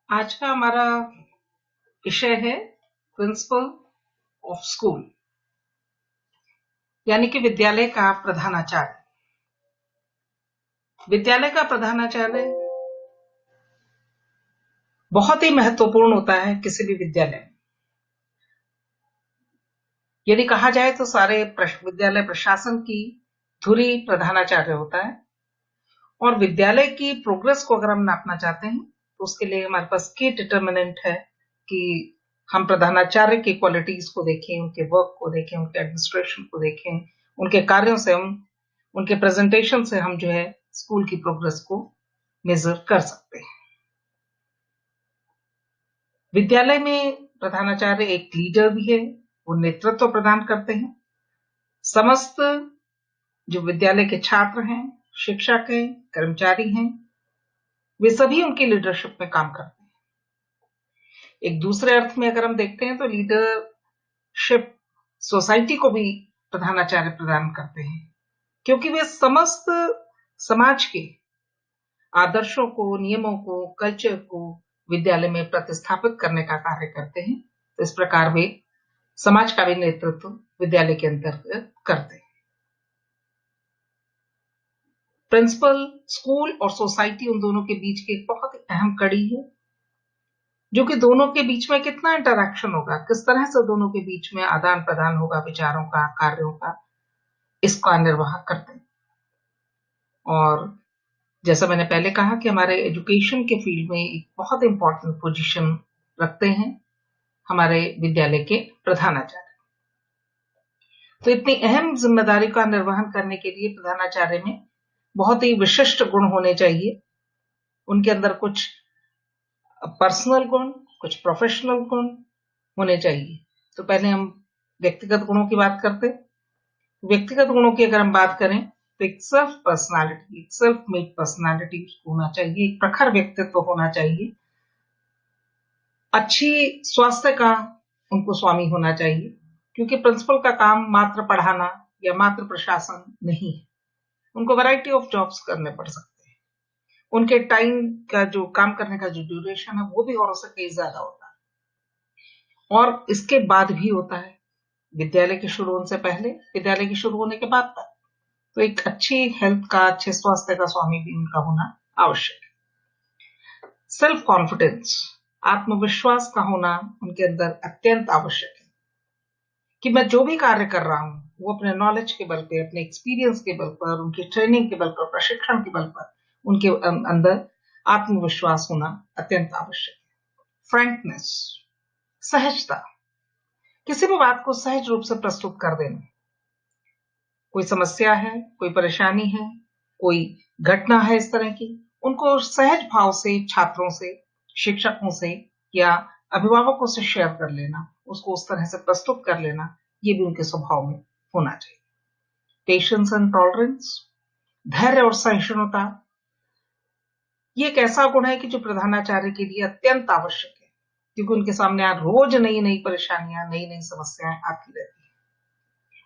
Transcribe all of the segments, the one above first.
आज का हमारा विषय है प्रिंसिपल ऑफ स्कूल, यानी कि विद्यालय का प्रधानाचार्य। विद्यालय का प्रधानाचार्य बहुत ही महत्वपूर्ण होता है किसी भी विद्यालय में। यदि कहा जाए तो सारे विद्यालय प्रशासन की धुरी प्रधानाचार्य होता है, और विद्यालय की प्रोग्रेस को अगर हम नापना चाहते हैं तो उसके लिए हमारे पास की डिटर्मिनेंट है कि हम प्रधानाचार्य की क्वालिटीज को देखें, उनके वर्क को देखें, उनके एडमिनिस्ट्रेशन को देखें, उनके कार्यों से हम, उनके प्रेजेंटेशन से हम जो है स्कूल की प्रोग्रेस को मेजर कर सकते हैं। विद्यालय में प्रधानाचार्य एक लीडर भी है, वो नेतृत्व प्रदान करते हैं। समस्त जो विद्यालय के छात्र हैं, शिक्षक हैं, कर्मचारी हैं, वे सभी उनकी लीडरशिप में काम करते हैं। एक दूसरे अर्थ में अगर हम देखते हैं तो लीडरशिप सोसाइटी को भी प्रधानाचार्य प्रदान करते हैं, क्योंकि वे समस्त समाज के आदर्शों को, नियमों को, कल्चर को विद्यालय में प्रतिस्थापित करने का कार्य करते हैं। तो इस प्रकार वे समाज का भी नेतृत्व विद्यालय के अंतर्गत करते हैं। प्रिंसिपल स्कूल और सोसाइटी उन दोनों के बीच की एक बहुत ही अहम कड़ी है, जो कि दोनों के बीच में कितना इंटरैक्शन होगा, किस तरह से दोनों के बीच में आदान प्रदान होगा विचारों का, कार्यों का, इसका निर्वाह करते हैं। और जैसा मैंने पहले कहा कि हमारे एजुकेशन के फील्ड में एक बहुत इंपॉर्टेंट पोजीशन रखते हैं हमारे विद्यालय के प्रधानाचार्य। तो इतनी अहम जिम्मेदारी का निर्वहन करने के लिए प्रधानाचार्य में बहुत ही विशिष्ट गुण होने चाहिए। उनके अंदर कुछ पर्सनल गुण, कुछ प्रोफेशनल गुण होने चाहिए। तो पहले हम व्यक्तिगत गुणों की बात करते। व्यक्तिगत गुणों की अगर हम बात करें तो एक सेल्फ पर्सनालिटी, एक सेल्फ मेड पर्सनालिटी होना चाहिए, एक प्रखर व्यक्तित्व होना चाहिए, अच्छी स्वास्थ्य का उनको स्वामी होना चाहिए, क्योंकि प्रिंसिपल का काम मात्र पढ़ाना या मात्र प्रशासन नहीं है। उनको वैरायटी ऑफ जॉब्स करने पड़ सकते हैं। उनके टाइम का जो काम करने का जो ड्यूरेशन है वो भी औरों से कहीं ज्यादा होता है, और इसके बाद भी होता है। विद्यालय के शुरू होने से पहले, विद्यालय के शुरू होने के बाद तक। तो एक अच्छी हेल्थ का, अच्छे स्वास्थ्य का स्वामी भी उनका होना आवश्यक है। सेल्फ कॉन्फिडेंस, आत्मविश्वास का होना उनके अंदर अत्यंत आवश्यक है कि मैं जो भी कार्य कर रहा हूं वो अपने नॉलेज के बल पे, अपने एक्सपीरियंस के बल पर, उनकी ट्रेनिंग के बल पर, प्रशिक्षण के बल पर उनके अंदर आत्मविश्वास होना अत्यंत आवश्यक है। फ्रैंकनेस, सहजता, किसी भी बात को सहज रूप से प्रस्तुत कर देना। कोई समस्या है, कोई परेशानी है, कोई घटना है इस तरह की, उनको सहज भाव से छात्रों से, शिक्षकों से या अभिभावकों से शेयर कर लेना, उसको उस तरह से प्रस्तुत कर लेना, ये भी उनके स्वभाव में होना चाहिए। पेशेंस एंड टॉलरेंस, धैर्य और सहिष्णुता, ये एक ऐसा गुण है कि जो प्रधानाचार्य के लिए अत्यंत आवश्यक है, क्योंकि उनके सामने रोज नई नई परेशानियां, नई नई समस्याएं आती रहती है।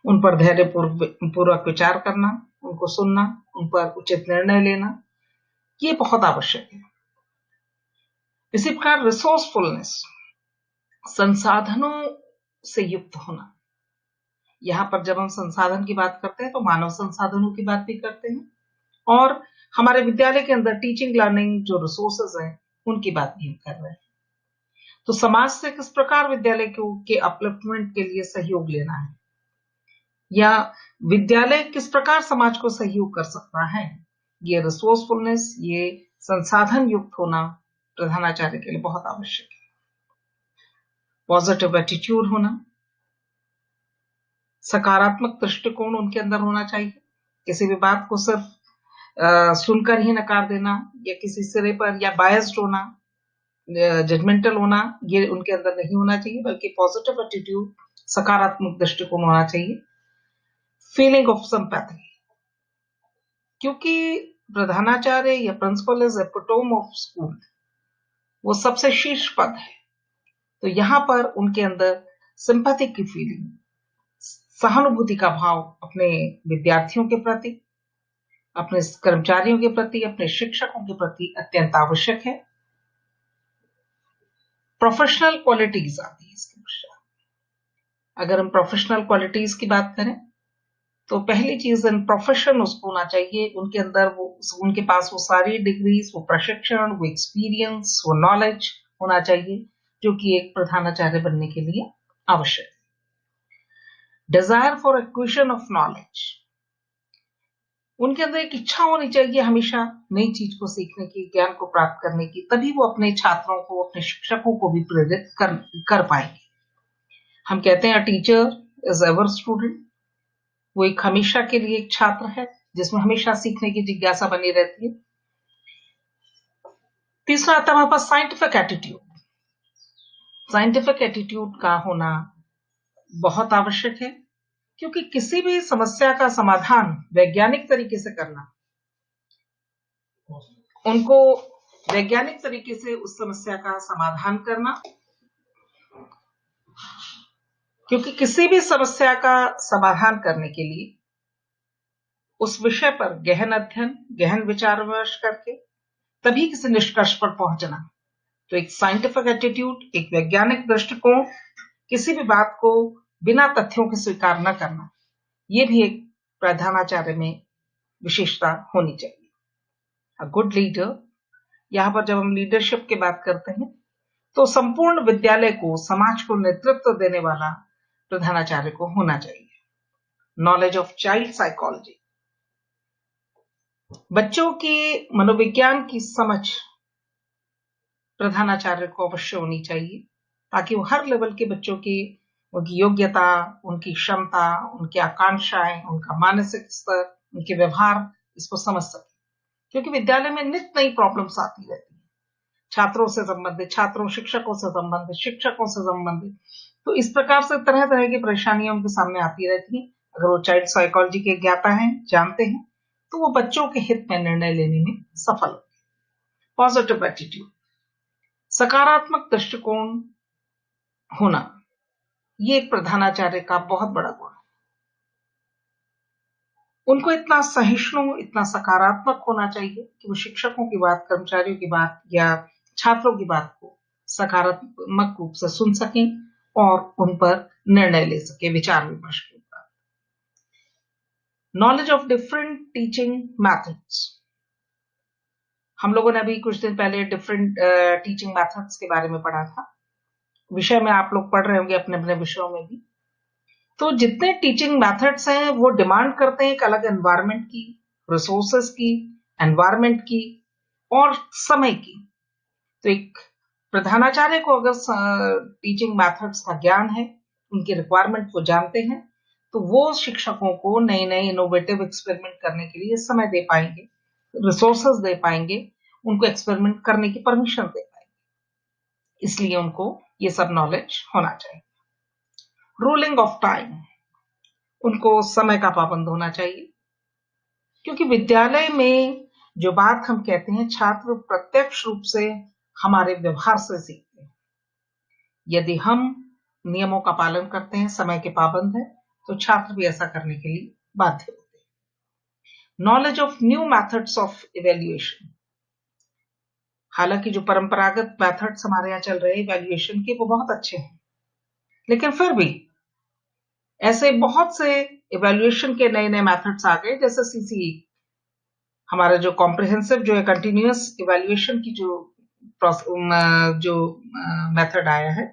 उन पर धैर्य पूर्वक विचार करना, उनको सुनना, उन पर उचित निर्णय लेना, ये बहुत आवश्यक है। इसी प्रकार रिसोर्सफुलनेस, संसाधनों से युक्त होना। यहां पर जब हम संसाधन की बात करते हैं तो मानव संसाधनों की बात भी करते हैं, और हमारे विद्यालय के अंदर टीचिंग लर्निंग जो रिसोर्सेज हैं उनकी बात भी हम कर रहे हैं। तो समाज से किस प्रकार विद्यालय के अपलिफ्टमेंट के लिए सहयोग लेना है, या विद्यालय किस प्रकार समाज को सहयोग कर सकता है, ये रिसोर्सफुलनेस, ये संसाधन युक्त होना प्रधानाचार्य के लिए बहुत आवश्यक है। पॉजिटिव एटीट्यूड होना, सकारात्मक दृष्टिकोण उनके अंदर होना चाहिए। किसी भी बात को सिर्फ सुनकर ही नकार देना, या किसी सिरे पर, या बायस्ड होना, जजमेंटल होना, ये उनके अंदर नहीं होना चाहिए, बल्कि पॉजिटिव एटीट्यूड, सकारात्मक दृष्टिकोण होना चाहिए। फीलिंग ऑफ सिंपैथी, क्योंकि प्रधानाचार्य या principal is epitome of school, वो सबसे शीर्ष पद है। तो यहां पर उनके अंदर सिंपैथी की फीलिंग, सहानुभूति का भाव अपने विद्यार्थियों के प्रति, अपने कर्मचारियों के प्रति, अपने शिक्षकों के प्रति अत्यंत आवश्यक है। प्रोफेशनल क्वालिटीज आती है इसके पश्चात। अगर हम प्रोफेशनल क्वालिटीज की बात करें तो पहली चीज इन प्रोफेशन उसको होना चाहिए, उनके अंदर वो, उनके पास वो सारी डिग्रीज, वो प्रशिक्षण, वो एक्सपीरियंस, वो नॉलेज होना चाहिए जो कि एक प्रधानाचार्य बनने के लिए आवश्यक है। Desire for acquisition of knowledge, उनके अंदर एक इच्छा होनी चाहिए हमेशा नई चीज को सीखने की, ज्ञान को प्राप्त करने की, तभी वो अपने छात्रों को, अपने शिक्षकों को भी प्रेरित कर पाएंगे। हम कहते हैं टीचर इज एवर स्टूडेंट, वो एक हमेशा के लिए एक छात्र है जिसमें हमेशा सीखने की जिज्ञासा बनी रहती है। तीसरा आता है हमारे पास साइंटिफिक एटीट्यूड। साइंटिफिक एटीट्यूड का होना बहुत आवश्यक है, क्योंकि किसी भी समस्या का समाधान वैज्ञानिक तरीके से करना, उनको वैज्ञानिक तरीके से उस समस्या का समाधान करना, क्योंकि किसी भी समस्या का समाधान करने के लिए उस विषय पर गहन अध्ययन, गहन विचार विमर्श करके तभी किसी निष्कर्ष पर पहुंचना। तो एक साइंटिफिक एटीट्यूड, एक वैज्ञानिक दृष्टिकोण, किसी भी बात को बिना तथ्यों के स्वीकार न करना, ये भी एक प्रधानाचार्य में विशेषता होनी चाहिए। अ गुड लीडर, यहां पर जब हम लीडरशिप की बात करते हैं तो संपूर्ण विद्यालय को, समाज को नेतृत्व देने वाला प्रधानाचार्य को होना चाहिए। नॉलेज ऑफ चाइल्ड साइकोलॉजी, बच्चों के मनोविज्ञान की समझ प्रधानाचार्य को अवश्य होनी चाहिए, ताकि वो हर लेवल के बच्चों की, उनकी योग्यता, उनकी क्षमता, उनकी आकांक्षाएं, उनका मानसिक स्तर, उनके व्यवहार, इसको समझ सके। क्योंकि विद्यालय में नित नई प्रॉब्लम्स आती रहती हैं, छात्रों से संबंधित, छात्रों शिक्षकों से संबंधित, शिक्षकों से संबंधित। तो इस प्रकार से तरह तरह की परेशानियां उनके सामने आती रहती हैं। अगर वो चाइल्ड साइकोलॉजी के ज्ञाता हैं, जानते हैं, तो वो बच्चों के हित में निर्णय लेने में सफल होंगे। पॉजिटिव एटीट्यूड, सकारात्मक दृष्टिकोण होना, ये एक प्रधानाचार्य का बहुत बड़ा गुण है। उनको इतना सहिष्णु, इतना सकारात्मक होना चाहिए कि वो शिक्षकों की बात, कर्मचारियों की बात या छात्रों की बात को सकारात्मक रूप से सुन सकें और उन पर निर्णय ले सके, विचार विमर्श के ऊपर। Knowledge of different teaching methods, हम लोगों ने अभी कुछ दिन पहले डिफरेंट टीचिंग मैथड्स के बारे में पढ़ा था। विषय में आप लोग पढ़ रहे होंगे अपने अपने विषयों में भी। तो जितने टीचिंग मेथड्स हैं वो डिमांड करते हैं एक अलग एनवायरनमेंट की, रिसोर्सेस की, एनवायरनमेंट की और समय की। तो एक प्रधानाचार्य को अगर टीचिंग मेथड्स का ज्ञान है, उनकी रिक्वायरमेंट को जानते हैं, तो वो शिक्षकों को नए नए इनोवेटिव एक्सपेरिमेंट करने के लिए समय दे पाएंगे, रिसोर्सेस दे पाएंगे, उनको एक्सपेरिमेंट करने की परमिशन दे पाएंगे। इसलिए उनको ये सब नॉलेज होना चाहिए। रूलिंग ऑफ टाइम, उनको समय का पाबंद होना चाहिए, क्योंकि विद्यालय में जो बात हम कहते हैं, छात्र प्रत्यक्ष रूप से हमारे व्यवहार से सीखते हैं। यदि हम नियमों का पालन करते हैं, समय के पाबंद है, तो छात्र भी ऐसा करने के लिए बाध्य होते हैं। Knowledge of new methods of evaluation, हालांकि जो परंपरागत मेथड्स हमारे यहाँ चल रहे हैं इवेल्युएशन के, वो बहुत अच्छे हैं, लेकिन फिर भी ऐसे बहुत से इवेल्युएशन के नए नए मेथड्स आ गए, जैसे सीसीई, हमारा जो कॉम्प्रिहेंसिव, जो है कंटिन्यूअस इवेल्युएशन की जो मेथड आया है।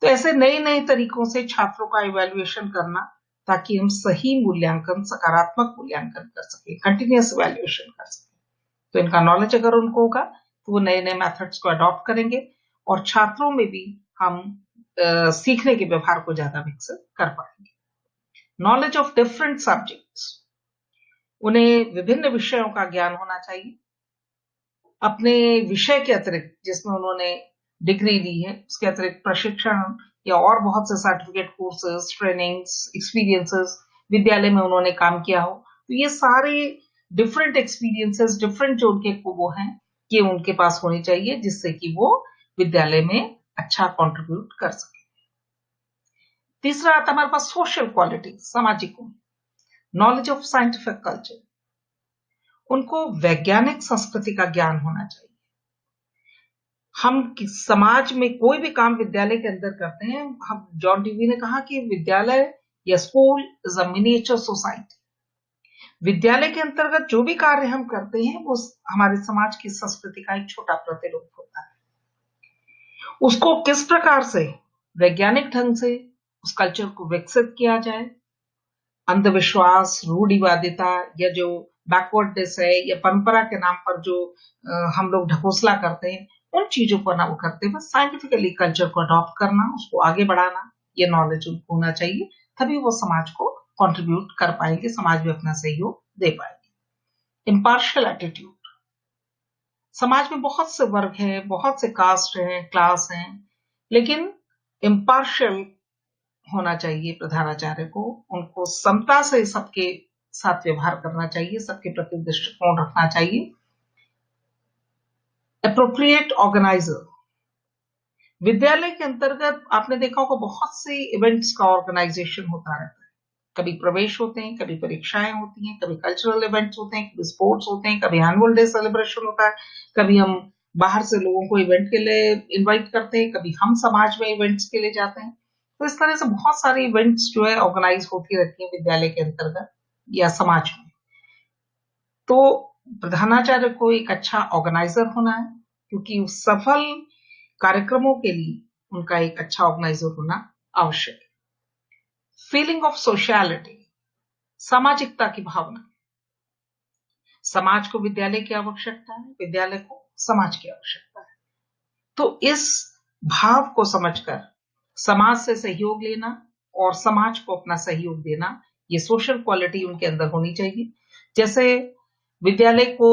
तो ऐसे नए नए तरीकों से छात्रों का इवेल्युएशन करना, ताकि हम सही मूल्यांकन, सकारात्मक मूल्यांकन कर सके, कंटिन्यूअस इवेल्युएशन कर सके। तो इनका नॉलेज अगर उनको होगा तो वो नए नए मेथड्स को अडॉप्ट करेंगे और छात्रों में भी हम सीखने के व्यवहार को ज्यादा विकसित कर पाएंगे। नॉलेज ऑफ डिफरेंट सब्जेक्ट्स, उन्हें विभिन्न विषयों का ज्ञान होना चाहिए। अपने विषय के अतिरिक्त, जिसमें उन्होंने डिग्री ली है, उसके अतिरिक्त प्रशिक्षण या और बहुत से सर्टिफिकेट कोर्सेज, ट्रेनिंग्स, एक्सपीरियंसेस विद्यालय में उन्होंने काम किया हो, तो ये सारे डिफरेंट एक्सपीरियंसेस, डिफरेंट जो उनके वो हैं, ये उनके पास होनी चाहिए, जिससे कि वो विद्यालय में अच्छा कंट्रीब्यूट कर सके। तीसरा आता है हमारे पास सोशल क्वालिटी, सामाजिक गुण। नॉलेज ऑफ साइंटिफिक कल्चर, उनको वैज्ञानिक संस्कृति का ज्ञान होना चाहिए। समाज में कोई भी काम विद्यालय के अंदर करते हैं, हम जॉन डीवी ने कहा कि विद्यालय या school is a miniature society. विद्यालय के अंतर्गत जो भी कार्य हम करते हैं वो हमारे समाज की संस्कृति का एक छोटा प्रतिरूप होता है। उसको किस प्रकार से वैज्ञानिक ढंग से उस कल्चर को विकसित किया जाए, अंधविश्वास, रूढ़िवादिता या जो बैकवर्डनेस है या परंपरा के नाम पर जो हम लोग ढकोसला करते हैं, उन चीजों को ना वो करते हुए साइंटिफिकली कल्चर को अडॉप्ट करना, उसको आगे बढ़ाना, ये नॉलेज उनको होना चाहिए। तभी वो समाज को कंट्रीब्यूट कर पाएंगे, समाज में अपना सहयोग दे पाएंगे। Impartial attitude. समाज में बहुत से वर्ग हैं, बहुत से कास्ट हैं, क्लास हैं, लेकिन इम्पार्शियल होना चाहिए प्रधानाचार्य को। उनको समता से सबके साथ व्यवहार करना चाहिए, सबके प्रति दृष्टिकोण रखना चाहिए। Appropriate organiser. विद्यालय के अंतर्गत आपने देखा होगा बहुत से इवेंट्स का ऑर्गेनाइजेशन होता रहता है। कभी प्रवेश होते हैं, कभी परीक्षाएं होती हैं, कभी कल्चरल इवेंट्स होते हैं, कभी स्पोर्ट्स होते हैं, कभी एनुअल डे सेलिब्रेशन होता है, कभी हम बाहर से लोगों को इवेंट के लिए इनवाइट करते हैं, कभी हम समाज में इवेंट्स के लिए जाते हैं। तो इस तरह से बहुत सारी इवेंट्स जो है ऑर्गेनाइज होती रहती है विद्यालय के अंतर्गत या समाज में। तो प्रधानाचार्य को एक अच्छा ऑर्गेनाइजर होना है, क्योंकि उस सफल कार्यक्रमों के लिए उनका एक अच्छा ऑर्गेनाइजर होना आवश्यक है। फीलिंग ऑफ सोशलिटी, सामाजिकता की भावना। समाज को विद्यालय की आवश्यकता है, विद्यालय को समाज की आवश्यकता है। तो इस भाव को समझकर समाज से सहयोग लेना और समाज को अपना सहयोग देना, ये सोशल क्वालिटी उनके अंदर होनी चाहिए। जैसे विद्यालय को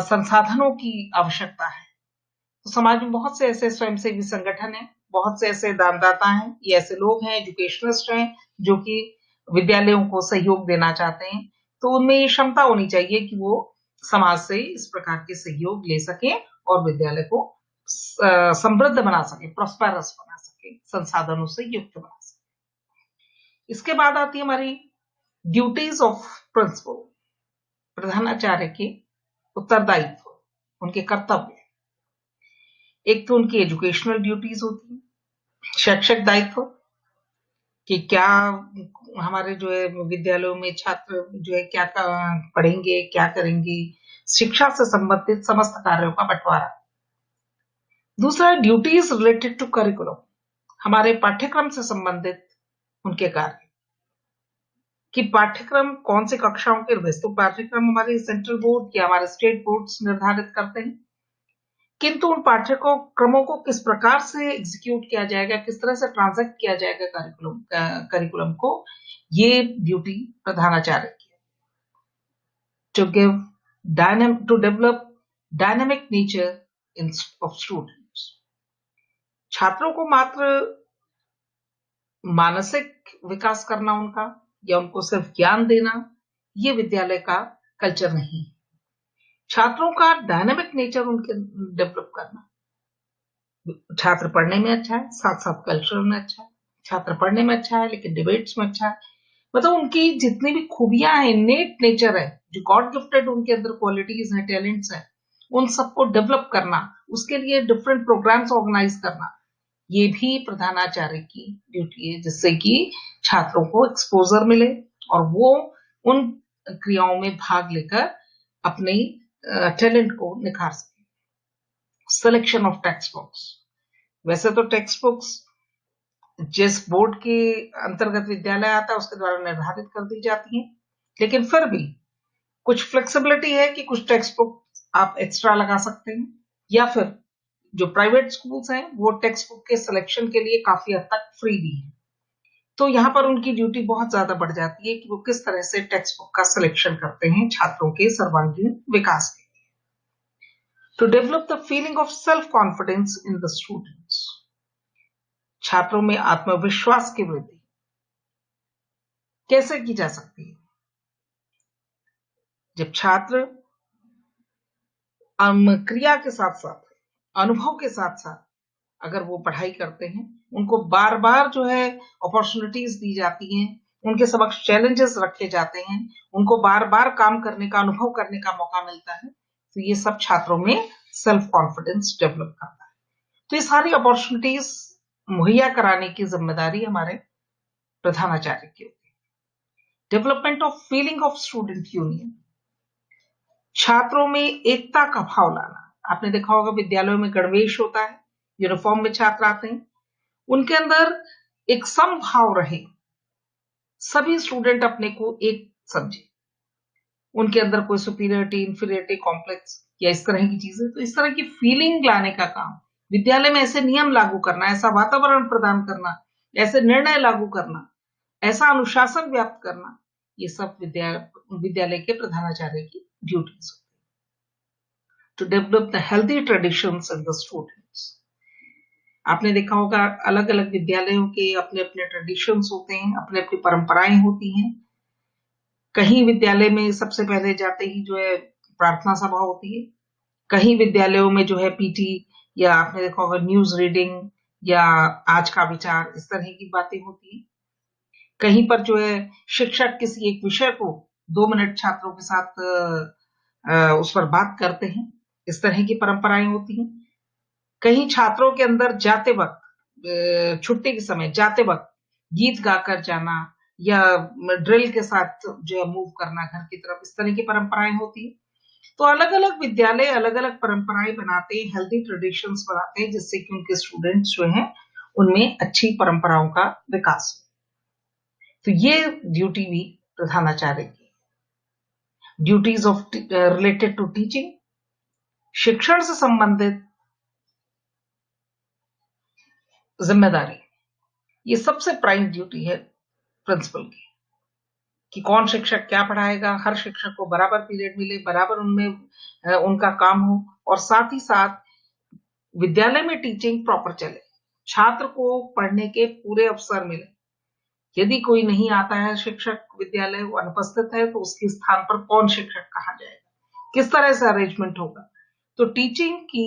संसाधनों की आवश्यकता है, तो समाज में बहुत से ऐसे स्वयंसेवी संगठन हैं, बहुत से ऐसे दानदाता हैं, ये ऐसे लोग हैं, एजुकेशनिस्ट हैं, जो कि विद्यालयों को सहयोग देना चाहते हैं। तो उनमें ये क्षमता होनी चाहिए कि वो समाज से इस प्रकार के सहयोग ले सके और विद्यालय को समृद्ध बना सके, प्रॉस्पेरस बना सके, संसाधनों से युक्त बना सके। इसके बाद आती है हमारी ड्यूटीज ऑफ प्रिंसिपल। प्रधानाचार्य के उत्तरदायित्व, उनके कर्तव्य। एक तो उनकी एजुकेशनल ड्यूटीज होती है, शैक्षिक दायित्व, कि क्या हमारे जो है विद्यालयों में छात्र जो है क्या पढ़ेंगे, क्या करेंगे, शिक्षा से संबंधित समस्त कार्यों का बंटवारा। दूसरा, ड्यूटीज रिलेटेड टू करिकुलम, हमारे पाठ्यक्रम से संबंधित उनके कार्य, कि पाठ्यक्रम कौन से कक्षाओं के रहते, तो पाठ्यक्रम हमारे सेंट्रल बोर्ड या हमारे स्टेट बोर्ड्स निर्धारित करते हैं, किंतु उन पाठ्यक्रमों को किस प्रकार से एग्जीक्यूट किया जाएगा, किस तरह से ट्रांजैक्ट किया जाएगा करिकुलम को, ये ड्यूटी प्रधानाचार्य की है। To develop dynamic nature of students, छात्रों को मात्र मानसिक विकास करना उनका या उनको सिर्फ ज्ञान देना, ये विद्यालय का कल्चर नहीं है। छात्रों का डायनामिक नेचर उनके डेवलप करना। छात्र पढ़ने में अच्छा है, साथ साथ कल्चर में अच्छा है। छात्र पढ़ने में अच्छा है लेकिन डिबेट्स में अच्छा है। मतलब उनकी जितनी भी खूबियां हैं, इनेट नेचर है, जो गॉड गिफ्टेड उनके अंदर क्वालिटीज हैं, टैलेंट्स हैं, उन सबको डेवलप करना, उसके लिए डिफरेंट प्रोग्राम्स ऑर्गेनाइज करना, ये भी प्रधानाचार्य की ड्यूटी है, जिससे कि छात्रों को एक्सपोजर मिले और वो उन क्रियाओं में भाग लेकर अपने टैलेंट को निखार सके। सिलेक्शन ऑफ टेक्स्ट बुक्स, वैसे तो टेक्स्ट बुक्स जिस बोर्ड के अंतर्गत विद्यालय आता है उसके द्वारा निर्धारित कर दी जाती हैं, लेकिन फिर भी कुछ फ्लेक्सिबिलिटी है कि कुछ टेक्स्ट बुक आप एक्स्ट्रा लगा सकते हैं, या फिर जो प्राइवेट स्कूल्स हैं वो टेक्स्ट बुक के सिलेक्शन के लिए काफी हद तक फ्री भी है। तो यहाँ पर उनकी ड्यूटी बहुत ज्यादा बढ़ जाती है कि वो किस तरह से टेक्स्ट बुक का सिलेक्शन करते हैं छात्रों के सर्वांगीण विकास के लिए। To develop the feeling of self confidence in the students, छात्रों में आत्मविश्वास की वृद्धि कैसे की जा सकती है? जब छात्र क्रिया के साथ साथ, अनुभव के साथ साथ अगर वो पढ़ाई करते हैं, उनको बार बार जो है अपॉर्चुनिटीज दी जाती हैं, उनके समक्ष चैलेंजेस रखे जाते हैं, उनको बार बार काम करने का, अनुभव करने का मौका मिलता है, तो ये सब छात्रों में सेल्फ कॉन्फिडेंस डेवलप करता है। तो ये सारी अपॉर्चुनिटीज मुहैया कराने की जिम्मेदारी हमारे प्रधानाचार्य की होती है। Development of feeling of student union, छात्रों में एकता का भाव लाना। आपने देखा होगा विद्यालयों में गणवेश होता है, यूनिफॉर्म में छात्र आते हैं, उनके अंदर एक समभाव रहे, सभी स्टूडेंट अपने को एक समझे, उनके अंदर कोई सुपीरियरिटी इंफीरियरिटी कॉम्प्लेक्स या इस तरह की चीजें, तो इस तरह की फीलिंग लाने का काम विद्यालय में, ऐसे नियम लागू करना, ऐसा वातावरण प्रदान करना, ऐसे निर्णय लागू करना, ऐसा अनुशासन व्याप्त करना, ये सब विद्यालय के प्रधानाचार्य की ड्यूटीज होती है। To develop the healthy traditions in the students, आपने देखा होगा अलग अलग विद्यालयों के अपने अपने ट्रेडिशंस होते हैं, अपने अपनी परंपराएं होती हैं। कहीं विद्यालय में सबसे पहले जाते ही जो है प्रार्थना सभा होती है, कहीं विद्यालयों में जो है पीटी या आपने देखा होगा न्यूज रीडिंग या आज का विचार, इस तरह की बातें होती हैं। कहीं पर जो है शिक्षक किसी एक विषय को 2 मिनट छात्रों के साथ उस पर बात करते हैं, इस तरह की परंपराएं होती हैं। कहीं छात्रों के अंदर जाते वक्त, छुट्टी के समय जाते वक्त गीत गाकर जाना या ड्रिल के साथ जो है मूव करना घर की तरफ, इस तरह की परंपराएं होती है। तो अलग अलग विद्यालय अलग अलग परंपराएं बनाते हैं, हेल्दी ट्रेडिशंस बनाते हैं, जिससे कि उनके स्टूडेंट्स जो हैं उनमें अच्छी परंपराओं का विकास हो। तो ये ड्यूटी भी प्रधानाचार्य की। Duties of related to teaching, शिक्षण से संबंधित जिम्मेदारी, ये सबसे प्राइम ड्यूटी है प्रिंसिपल की, कि कौन शिक्षक क्या पढ़ाएगा, हर शिक्षक को बराबर पीरियड मिले, बराबर उनमें उनका काम हो, और साथ ही साथ विद्यालय में टीचिंग प्रॉपर चले, छात्र को पढ़ने के पूरे अवसर मिले। यदि कोई नहीं आता है शिक्षक विद्यालय, वो अनुपस्थित है, तो उसके स्थान पर कौन शिक्षक कहा जाएगा, किस तरह से अरेंजमेंट होगा। तो टीचिंग की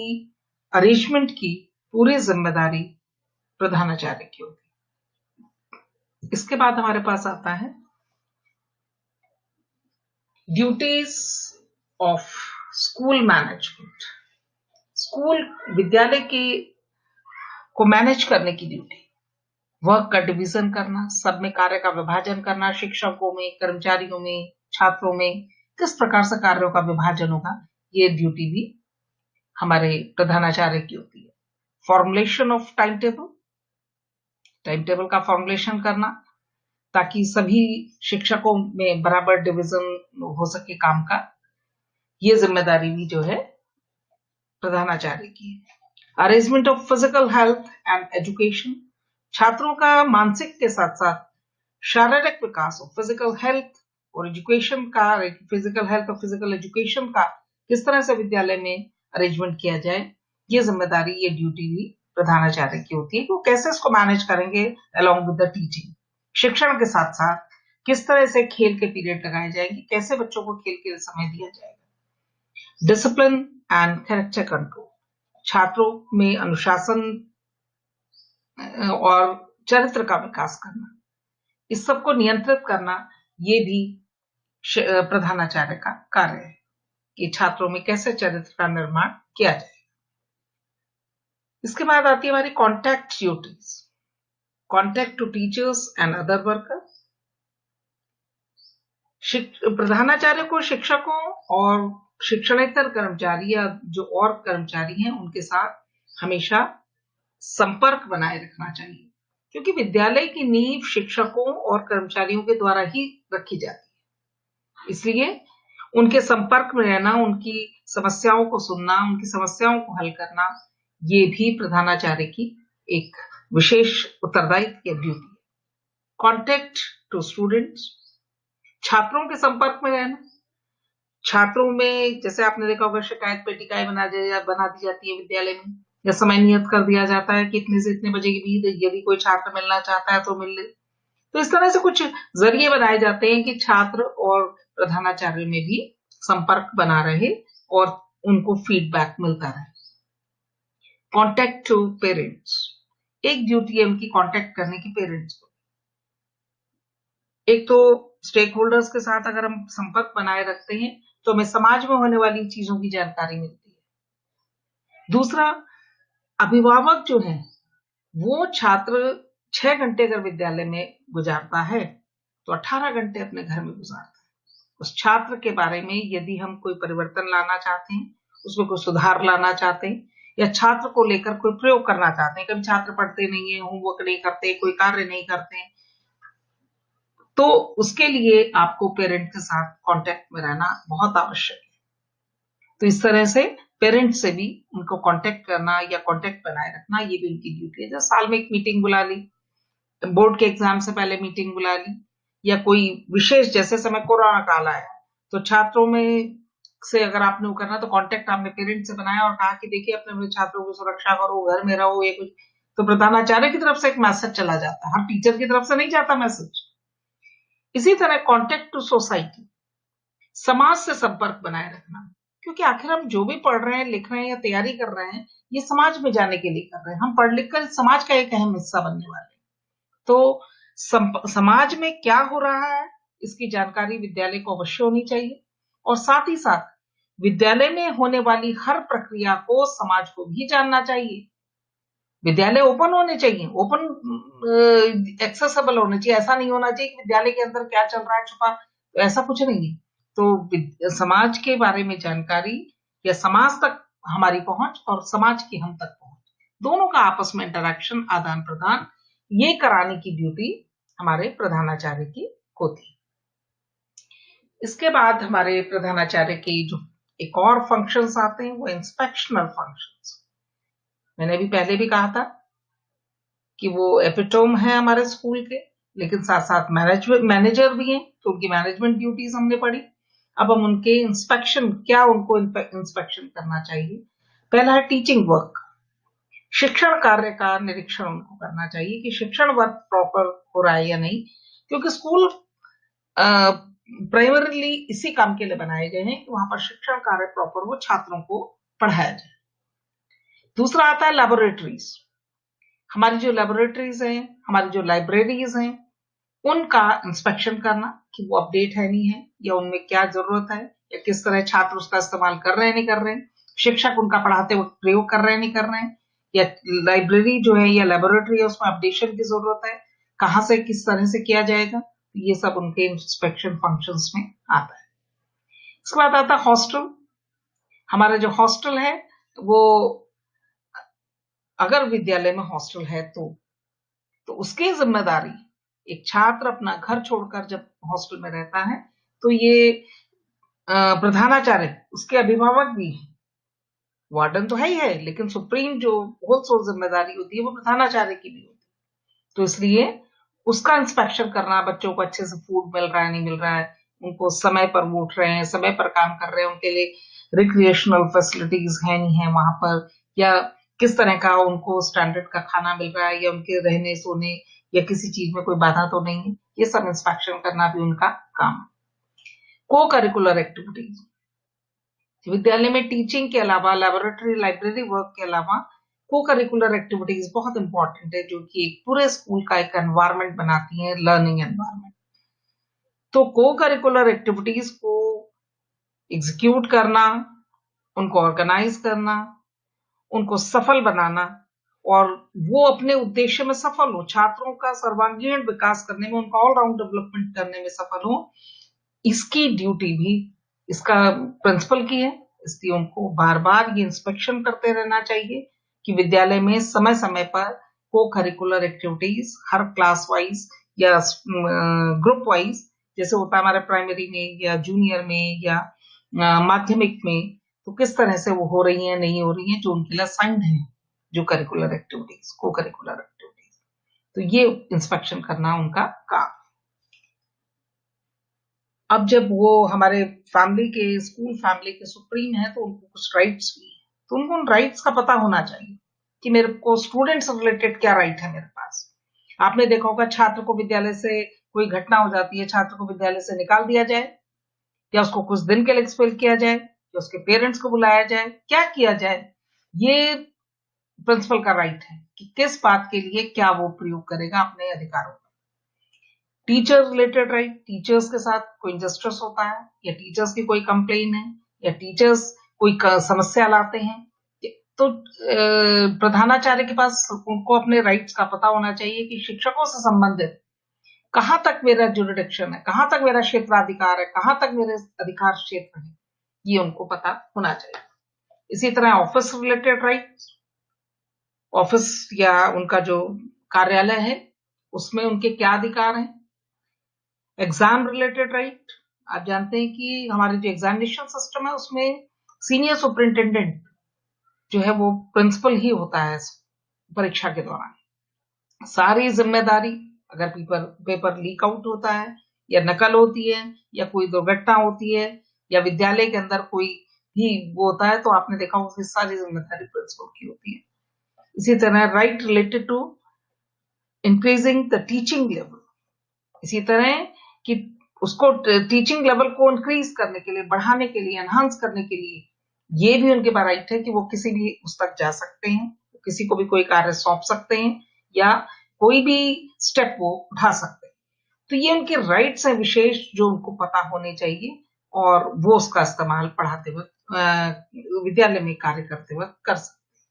अरेंजमेंट की पूरी जिम्मेदारी प्रधानाचार्य की होती है। इसके बाद हमारे पास आता है duties of school management. School विद्यालय की को मैनेज करने की ड्यूटी, वर्क का डिवीजन करना, सब में कार्य का विभाजन करना, शिक्षकों में, कर्मचारियों में, छात्रों में किस प्रकार से कार्यों का विभाजन होगा, ये ड्यूटी भी हमारे प्रधानाचार्य की होती है। Formulation of time table, time table का फॉर्मुलेशन करना, ताकि सभी शिक्षकों में बराबर डिवीजन हो सके काम का, ये जिम्मेदारी भी जो है प्रधानाचार्य की है। Arrangement of physical health and education, छात्रों का मानसिक के साथ साथ शारीरिक विकास हो, फिजिकल हेल्थ और एजुकेशन का, फिजिकल हेल्थ और फिजिकल एजुकेशन का किस तरह से विद्यालय में अरेंजमेंट किया जाए, ये जिम्मेदारी, ये ड्यूटी भी प्रधानाचार्य की होती है। वो कैसे इसको मैनेज करेंगे अलोंग विद द टीचिंग, शिक्षण के साथ साथ किस तरह से खेल के पीरियड लगाए जाएंगे, कैसे बच्चों को खेल के समय दिया जाएगा। डिसिप्लिन एंड कैरेक्टर कंट्रोल, छात्रों में अनुशासन और चरित्र का विकास करना, इस सब को नियंत्रित करना, ये भी प्रधानाचार्य का कार्य है, कि छात्रों में कैसे चरित्र का निर्माण किया जाए। इसके बाद आती है हमारी contact duties, contact to teachers and other workers. प्रधानाचार्य को शिक्षकों और शिक्षणेतर कर्मचारी या जो और कर्मचारी हैं उनके साथ हमेशा संपर्क बनाए रखना चाहिए, क्योंकि विद्यालय की नींव शिक्षकों और कर्मचारियों के द्वारा ही रखी जाती है। इसलिए उनके संपर्क में रहना, उनकी समस्याओं को सुनना, उनकी समस्याओं को हल करना, ये भी प्रधानाचार्य की एक विशेष उत्तरदायित्व या ड्यूटी है। कॉन्टेक्ट टू स्टूडेंट्स, छात्रों के संपर्क में रहना, छात्रों में जैसे आपने देखा होगा शिकायत पेटिकाएं बना दी जाती है विद्यालय में, या समय नियत कर दिया जाता है कि इतने से इतने बजे के बीच यदि कोई छात्र मिलना चाहता है तो मिल ले। तो इस तरह से कुछ जरिए बनाए जाते हैं कि छात्र और प्रधानाचार्य में भी संपर्क बना रहे और उनको फीडबैक मिलता रहे। कॉन्टेक्ट टू पेरेंट्स, एक ड्यूटी है उनकी कॉन्टेक्ट करने की पेरेंट्स को। एक तो स्टेक होल्डर्स के साथ अगर हम संपर्क बनाए रखते हैं तो हमें समाज में होने वाली चीजों की जानकारी मिलती है। दूसरा, अभिभावक जो है वो छात्र 6 घंटे अगर विद्यालय में गुजारता है तो 18 घंटे अपने घर में गुजारता है। उस छात्र के बारे में यदि हम कोई परिवर्तन लाना चाहते हैं, उसमें कोई सुधार लाना चाहते हैं, या छात्र को लेकर कोई प्रयोग करना चाहते हैं, कभी छात्र पढ़ते नहीं है, होमवर्क नहीं करते, कोई कार्य नहीं करते, तो उसके लिए आपको पेरेंट के साथ कांटेक्ट में रहना बहुत आवश्यक है। तो इस तरह से पेरेंट से भी उनको कांटेक्ट करना या कांटेक्ट बनाए रखना, ये भी उनकी ड्यूटी है। जैसे साल में एक मीटिंग बुला ली, बोर्ड के एग्जाम से पहले मीटिंग बुला ली, या कोई विशेष, जैसे समय कोरोना काल आया तो छात्रों में से अगर आपने वो करना तो कांटेक्ट आपने पेरेंट से बनाया और कहा कि देखिए अपने छात्रों की सुरक्षा करो, घर में रहो, ये कुछ, तो प्रधानाचार्य की तरफ से एक मैसेज चला जाता है, हर टीचर की तरफ से नहीं जाता मैसेज। इसी तरह कांटेक्ट टू सोसाइटी, समाज से संपर्क बनाए रखना, क्योंकि आखिर हम जो भी पढ़ रहे हैं, लिख रहे हैं या तैयारी कर रहे हैं, ये समाज में जाने के लिए कर रहे हैं। हम पढ़ लिख कर समाज का एक अहम हिस्सा बनने वाले हैं। तो समाज में क्या हो रहा है इसकी जानकारी विद्यालय को अवश्य होनी चाहिए, और साथ ही साथ विद्यालय में होने वाली हर प्रक्रिया को समाज को भी जानना चाहिए। विद्यालय ओपन होने चाहिए, ओपन एक्सेसिबल होने चाहिए। ऐसा नहीं होना चाहिए कि विद्यालय के अंदर क्या चल रहा है छुपा, ऐसा कुछ नहीं है। तो समाज के बारे में जानकारी, या समाज तक हमारी पहुंच और समाज की हम तक पहुंच, दोनों का आपस में इंटरेक्शन, आदान प्रदान, ये कराने की ड्यूटी हमारे प्रधानाचार्य की होती है। इसके बाद हमारे प्रधानाचार्य के जो एक और फंक्शंस आते हैं वो इंस्पेक्शनल फंक्शंस। मैंने अभी पहले भी कहा था कि वो एपिटोम है हमारे स्कूल के, लेकिन साथ साथ मैनेजर भी हैं, तो उनकी मैनेजमेंट ड्यूटीज हमने पढ़ी। अब हम उनके इंस्पेक्शन, क्या उनको इंस्पेक्शन करना चाहिए। पहला है टीचिंग वर्क, शिक्षण कार्य का निरीक्षण उनको करना चाहिए कि शिक्षण वर्क प्रॉपर हो रहा है या नहीं, क्योंकि स्कूल प्राइमरीली इसी काम के लिए बनाए गए हैं कि वहां पर शिक्षण कार्य प्रॉपर हो, छात्रों को पढ़ाया जाए। दूसरा आता है लेबोरेटरीज। हमारी जो लेबोरेटरीज हैं, हमारी जो लाइब्रेरीज हैं, उनका इंस्पेक्शन करना कि वो अपडेट है नहीं है, या उनमें क्या जरूरत है, या किस तरह छात्र उसका इस्तेमाल कर रहे हैं नहीं कर रहे हैं, शिक्षक उनका पढ़ाते वक्त प्रयोग कर रहे हैं नहीं कर रहे हैं, या लाइब्रेरी जो है या लेबोरेटरी है उसमें अपडेशन की जरूरत है, कहां से किस तरह से किया जाएगा, ये सब उनके इंस्पेक्शन फंक्शंस में आता है। इसके बाद आता है हॉस्टल। हमारा जो हॉस्टल है वो, अगर विद्यालय में हॉस्टल है तो उसकी जिम्मेदारी, एक छात्र अपना घर छोड़कर जब हॉस्टल में रहता है तो ये प्रधानाचार्य, उसके अभिभावक भी हैं, वार्डन तो है ही है, लेकिन सुप्रीम जो होल सोल जिम्मेदारी होती है वो प्रधानाचार्य की भी होती है। तो इसलिए उसका इंस्पेक्शन करना, बच्चों को अच्छे से फूड मिल रहा है नहीं मिल रहा है, उनको समय पर वो उठ रहे हैं, समय पर काम कर रहे हैं, उनके लिए रिक्रिएशनल फैसिलिटीज है नहीं है वहां पर, या किस तरह का उनको स्टैंडर्ड का खाना मिल रहा है, या उनके रहने सोने या किसी चीज में कोई बाधा तो नहीं है, ये सब इंस्पेक्शन करना भी उनका काम है। को करिकुलर एक्टिविटीज, विद्यालय में टीचिंग के अलावा, लेबोरेटरी लाइब्रेरी वर्क के अलावा को करिकुलर एक्टिविटीज बहुत इंपॉर्टेंट है, जो कि एक पूरे स्कूल का एक एनवायरमेंट बनाती है, लर्निंग एनवायरमेंट। तो को करिकुलर एक्टिविटीज को एग्जीक्यूट करना, उनको ऑर्गेनाइज करना, उनको सफल बनाना, और वो अपने उद्देश्य में सफल हो, छात्रों का सर्वांगीण विकास करने में, उनका ऑलराउंड डेवलपमेंट करने में सफल हो, इसकी ड्यूटी भी इसका प्रिंसिपल की है। इसलिए उनको बार बार ये इंस्पेक्शन करते रहना चाहिए कि विद्यालय में समय समय पर को करिकुलर एक्टिविटीज हर क्लास वाइज या ग्रुप वाइज, जैसे होता है हमारे प्राइमरी में या जूनियर में या माध्यमिक में, तो किस तरह से वो हो रही है नहीं हो रही है, जो उनके लिए असाइन्ड है जो करिकुलर एक्टिविटीज, को करिकुलर एक्टिविटीज, तो ये इंस्पेक्शन करना उनका काम। अब जब वो हमारे फैमिली के, स्कूल फैमिली के सुप्रीम है, तो उनको कुछ राइट्स भी है, तो उनको उन राइट्स का पता होना चाहिए कि मेरे को स्टूडेंट्स रिलेटेड क्या राइट है मेरे पास। आपने देखा होगा छात्र को विद्यालय से कोई घटना हो जाती है, छात्र को विद्यालय से निकाल दिया जाए, या उसको कुछ दिन के लिए एक्सपेल किया जाए, या उसके पेरेंट्स को बुलाया जाए, क्या किया जाए, ये प्रिंसिपल का राइट है कि किस बात के लिए क्या वो प्रयोग करेगा अपने अधिकारों का। टीचर रिलेटेड राइट, टीचर्स के साथ कोई इंजस्टिस होता है या टीचर्स की कोई कंप्लेन है या टीचर्स कोई समस्या लाते हैं, तो प्रधानाचार्य के पास उनको अपने राइट्स का पता होना चाहिए कि शिक्षकों से संबंधित कहां तक मेरा जुरिडिक्शन है, कहां तक मेरा क्षेत्राधिकार है, कहां तक मेरे अधिकार क्षेत्र है, ये उनको पता होना चाहिए। इसी तरह ऑफिस रिलेटेड राइट्स, ऑफिस या उनका जो कार्यालय है उसमें उनके क्या अधिकार हैं। एग्जाम रिलेटेड राइट, आप जानते हैं कि हमारे जो एग्जामिनेशन सिस्टम है उसमें सीनियर सुपरिंटेंडेंट जो है वो प्रिंसिपल ही होता है परीक्षा के दौरान। सारी जिम्मेदारी अगर पेपर लीक आउट होता है या नकल होती है या कोई दुर्घटना होती है या विद्यालय के अंदर कोई भी वो होता है, तो आपने देखा उसकी सारी जिम्मेदारी प्रिंसिपल की होती है। इसी तरह right related to increasing the teaching level, इसी तरह कि उसको टीचिंग लेवल को इंक्रीज करने के लिए, बढ़ाने के लिए, एनहांस करने के लिए, ये भी उनके पास राइट है कि वो किसी भी उस तक जा सकते हैं, किसी को भी कोई कार्य सौंप सकते हैं या कोई भी स्टेप वो उठा सकते हैं। तो ये उनके राइट्स हैं विशेष, जो उनको पता होने चाहिए और वो उसका इस्तेमाल पढ़ाते वक्त, विद्यालय में कार्य करते वक्त कर सकते हैं।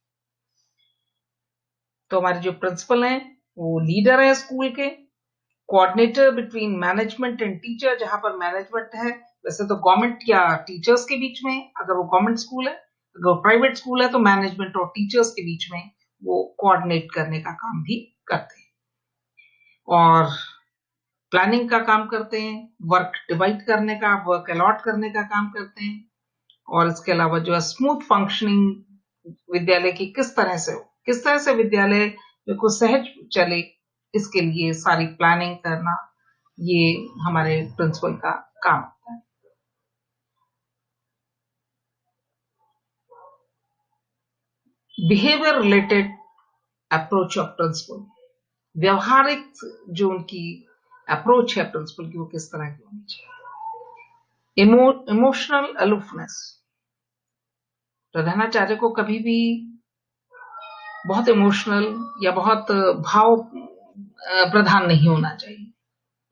तो हमारे जो प्रिंसिपल हैं वो लीडर है स्कूल के, coordinator between management and teacher, जहां पर मैनेजमेंट है वैसे तो गवर्नमेंट या टीचर्स के बीच में, अगर वो गवर्नमेंट स्कूल है, अगर वो प्राइवेट स्कूल है तो मैनेजमेंट और टीचर्स के बीच में वो कोऑर्डिनेट करने का काम भी करते हैं और प्लानिंग का काम करते हैं, वर्क डिवाइड करने का, वर्क अलॉट करने का काम करते हैं और इसके अलावा जो है स्मूथ फंक्शनिंग विद्यालय की किस तरह से हो, किस तरह से विद्यालय को सहज चले, इसके लिए सारी प्लानिंग करना, ये हमारे प्रिंसिपल का काम होता है। Behaviour related approach of principal, व्यवहारिक जो उनकी अप्रोच है प्रिंसिपल की वो किस तरह की होनी चाहिए। इमोशनल अलूफनेस, प्रधानाचार्य को कभी भी बहुत इमोशनल या बहुत भाव प्रधान नहीं होना चाहिए,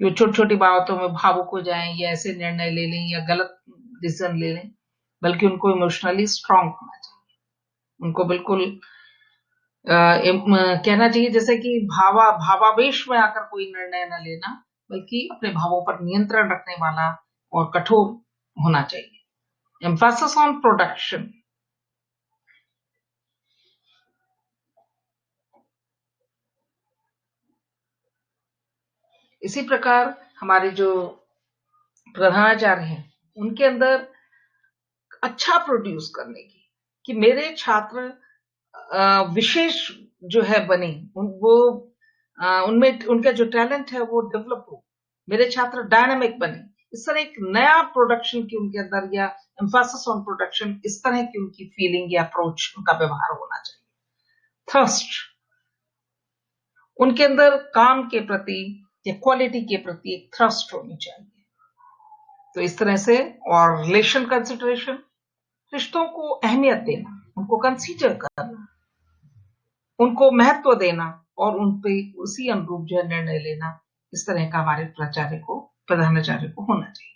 जो छोटी छोटी बातों में भावुक हो जाएं या ऐसे निर्णय ले लें या गलत डिसीजन ले लें, बल्कि उनको इमोशनली स्ट्रांग होना चाहिए। उनको बिल्कुल कहना चाहिए जैसे कि भावावेश में आकर कोई निर्णय न लेना, बल्कि अपने भावों पर नियंत्रण रखने वाला और कठोर होना चाहिए। एम्फेसिस ऑन प्रोडक्शन, इसी प्रकार हमारे जो प्रधानाचार्य हैं उनके अंदर अच्छा प्रोड्यूस करने की, कि मेरे छात्र विशेष जो है बने, वो उनमें उनका जो टैलेंट है वो डेवलप हो, मेरे छात्र डायनामिक बने, इस तरह एक नया प्रोडक्शन की उनके अंदर या एम्फेसिस ऑन प्रोडक्शन, इस तरह की उनकी फीलिंग या अप्रोच, उनका व्यवहार होना चाहिए। थर्स्ट, उनके अंदर काम के प्रति या क्वालिटी के प्रति एक थ्रस्ट होनी चाहिए। तो इस तरह से, और रिलेशन कंसिडरेशन, रिश्तों को अहमियत देना, उनको कंसीडर करना, उनको महत्व देना और उन पे उसी अनुरूप जो है निर्णय लेना, इस तरह का हमारे प्रधानाचार्य को होना चाहिए।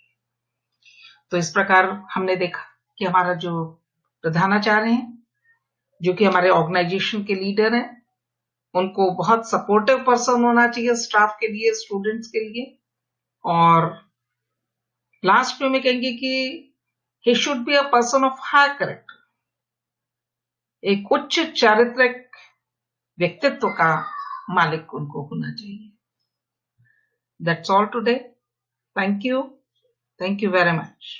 तो इस प्रकार हमने देखा कि हमारा जो प्रधानाचार्य हैं, जो कि हमारे ऑर्गेनाइजेशन के लीडर हैं, उनको बहुत सपोर्टिव पर्सन होना चाहिए स्टाफ के लिए, स्टूडेंट्स के लिए। और लास्ट में मैं कहेंगे कि he should be a person of high character, एक उच्च चारित्रिक व्यक्तित्व का मालिक उनको होना चाहिए। That's all today. Thank you very much.